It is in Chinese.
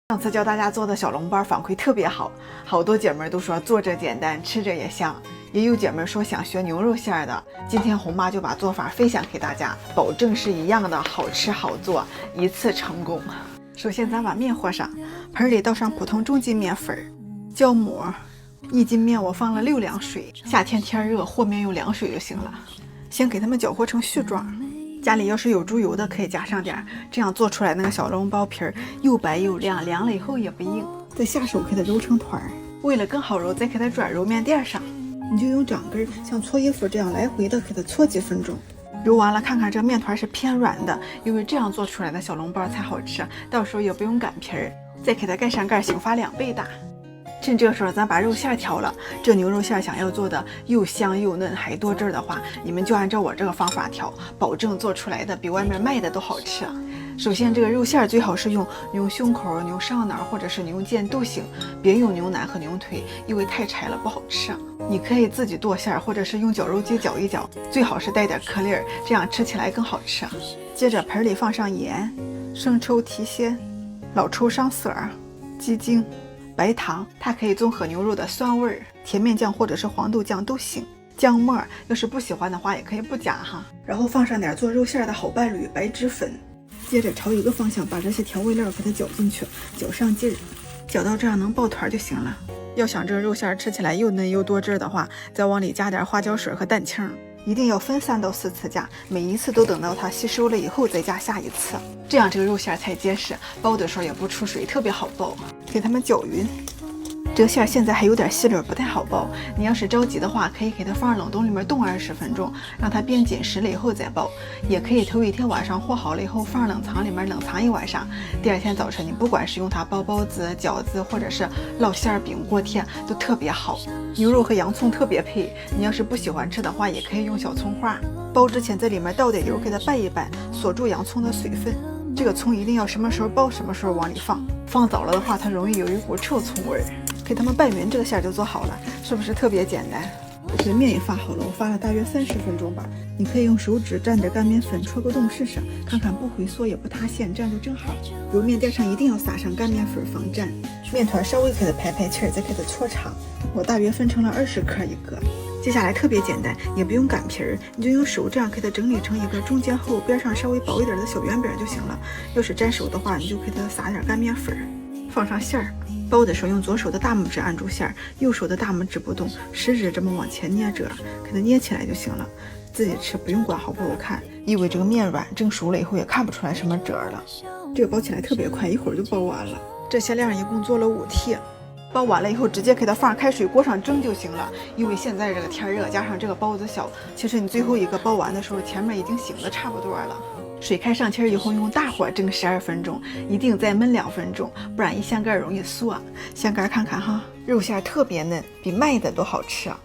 上次教大家做的小笼包反馈特别好，好多姐妹都说做着简单，吃着也香。也有姐妹说想学牛肉馅的，今天红妈就把做法分享给大家，保证是一样的好吃好做，一次成功。首先咱把面和上，盆里倒上普通中筋面粉、酵母，1斤面我放了6两水，夏天天热和面用凉水就行了。先给它们搅和成絮状。家里要是有猪油的可以加上点，这样做出来那个小笼包皮儿又白又亮，凉了以后也不硬。再下手给它揉成团儿，为了更好揉，再给它转揉面垫上。你就用掌根像搓衣服这样来回的给它搓几分钟。揉完了，看看这面团是偏软的，因为这样做出来的小笼包才好吃，到时候也不用擀皮儿。再给它盖上盖，醒发2倍大。趁这时候咱把肉馅调了，这牛肉馅想要做的又香又嫩还多汁的话，你们就按照我这个方法调，保证做出来的比外面卖的都好吃。首先这个肉馅最好是用牛胸口、牛上脑或者是牛腱都行，别用牛腩和牛腿，因为太柴了不好吃。你可以自己剁馅或者是用绞肉机搅一搅，最好是带点颗粒儿，这样吃起来更好吃。接着盆里放上盐、生抽提鲜、老抽上色、鸡精、白糖，它可以综合牛肉的酸味儿，甜面酱或者是黄豆酱都行。姜末要是不喜欢的话也可以不加哈。然后放上点做肉馅的好伴侣白芝粉，接着朝一个方向把这些调味料给它搅进去，搅上劲儿，搅到这样能爆团就行了。要想这个肉馅吃起来又嫩又多汁的话，再往里加点花椒水和蛋清，一定要分3到4次加，每一次都等到它吸收了以后再加下一次，这样这个肉馅才结实，包的时候也不出水，特别好包。给它们搅匀。这个馅现在还有点细粒，不太好包，你要是着急的话，可以给它放冷冻里面冻20分钟，让它变紧实了以后再包，也可以头一天晚上和好了以后放冷藏里面冷藏1晚上，第2天早晨你不管是用它包包子、饺子或者是烙馅饼、锅贴都特别好。牛肉和洋葱特别配，你要是不喜欢吃的话，也可以用小葱花。包之前在里面倒点油，给它拌一拌，锁住洋葱的水分。这个葱一定要什么时候包什么时候往里放，放早了的话它容易有一股臭葱味儿。给它们拌匀，这个馅就做好了，是不是特别简单？这面也发好了，我发了大约30分钟吧。你可以用手指蘸着干面粉戳个洞试试，看看不回缩也不塌陷，这样就正好。揉面垫上一定要撒上干面粉防粘。面团稍微给它排排气儿，再给它搓长。我大约分成了20克一个。接下来特别简单，也不用擀皮儿，你就用手这样给它整理成一个中间厚、边上稍微薄一点的小圆饼就行了。要是粘手的话，你就给它撒点干面粉，放上馅儿。包的时候用左手的大拇指按住馅儿，右手的大拇指不动，食指这么往前捏着，给它捏起来就行了。自己吃不用管好不好看，因为这个面软，蒸熟了以后也看不出来什么褶了。这个包起来特别快，一会儿就包完了。这些量一共做了5屉，包完了以后直接给它放开水锅上蒸就行了。因为现在这个天热，加上这个包子小，其实你最后一个包完的时候，前面已经醒的差不多了。水开上气以后，用大火蒸12分钟，一定再焖2分钟，不然一掀盖容易缩。掀盖看看哈，肉馅特别嫩，比卖的都好吃啊。